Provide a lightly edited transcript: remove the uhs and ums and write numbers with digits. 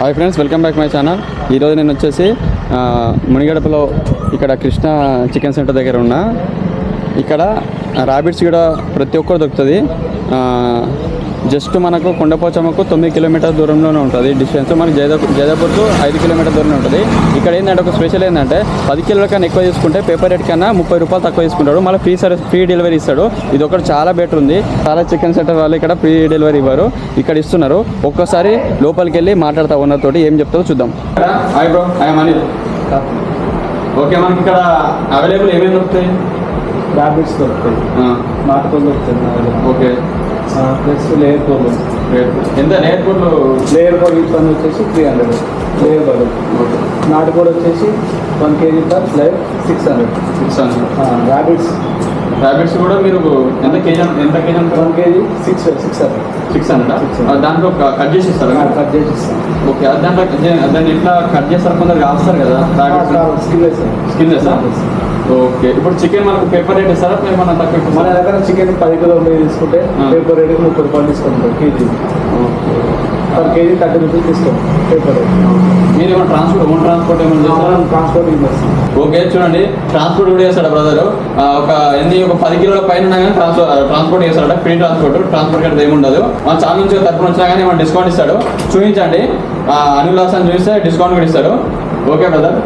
Hi friends, welcome back my channel. ఈరోజు నేను వచ్చేసి మునిగడపలో ఇక్కడ కృష్ణ చికెన్ సెంటర్ దగ్గర ఉన్నా. ఇక్కడ ర్యాబిట్స్ కూడా ప్రతి ఒక్కరు దొరుకుతుంది. జస్ట్ మనకు కొండపోచమ్మకు 9 కిలోమీటర్ దూరంలోనే ఉంటుంది డిస్టెన్స్. మనకి జైదాపూర్కు 5 కిలోమీటర్ దూరంలో ఉంటుంది. ఇక్కడ ఏంటంటే ఒక స్పెషల్ ఏంటంటే 10 కిలోల కన్నా ఎక్కువ తీసుకుంటే పేపర్ రేట్ కన్నా 30 రూపాయలు తక్కువ తీసుకుంటాడు. మళ్ళీ ఫ్రీ డెలివరీ ఇస్తాడు. ఇది ఒకటి చాలా బెటర్ ఉంది. చాలా చికెన్ సెంటర్ వాళ్ళు ఇక్కడ ఫ్రీ డెలివరీ ఇవ్వరు, ఇక్కడ ఇస్తున్నారు. ఒక్కసారి లోపలికి వెళ్ళి మాట్లాడతా ఉన్నతోటి ఏం చెప్తారో చూద్దాం. Hi bro, hi మనీల్. ఓకే, మనకి ఇక్కడ అవైలబుల్ ఏమేమి దొరుకుతాయి? ర్యాబిట్స్ దొరుకుతాయి, నాటుకోలు దొరుకుతాయి. ఓకే, ప్లస్ లేయర్ కోళ్ళు. ఎంత లేయర్ కోళ్ళు? లేయర్ కోళ్ళు పని వచ్చేసి 300 లేయర్ కోళ్ళు. నాటుకోడి వచ్చేసి 1 kg పర్ లైవ్ 600. ర్యాబిట్స్ కూడా మీరు ఎంత కేజీ 1 kg 600. దాంట్లో కట్ చేసి ఇస్తారు? కట్ చేసి ఇస్తాం. ఓకే, దాన్ని ఎట్లా కట్ చేస్తారు? కొందరు కాస్తారు కదా స్కిన్ వేస్తారు. ఓకే, ఇప్పుడు చికెన్ మనకు పేపర్ రేట్ ఇస్తారా? మన తక్కువ మన దగ్గర చికెన్ 10 కిలో తీసుకుంటే పేపర్ రేట్ 30 రూపాయలు తీసుకుంటాం కేజీ. పర్ కేజీ 30 రూపీస్ తీసుకోండి పేపర్ రేట్. మీరు ఏమైనా ట్రాన్స్పోర్ట్ ఏమైనా చేస్తారా? ట్రాన్స్పోర్టింగ్ చేస్తాం. ఓకే, చూడండి, ట్రాన్స్పోర్ట్ కూడా చేస్తాడు బ్రదర్. ఒక 10 కిలోల పైన కానీ ట్రాన్స్పోర్ట్ చేస్తాడు. ఫ్రీ ట్రాన్స్పోర్ట్ అయితే ఏముండదు. మన ఛానల్ నుంచి తరపున వచ్చినా కానీ ఏమైనా డిస్కౌంట్ ఇస్తాడు. చూపించండి, అనిల్ హాసన్ చూస్తే డిస్కౌంట్ కూడా ఇస్తాడు. Okay brother.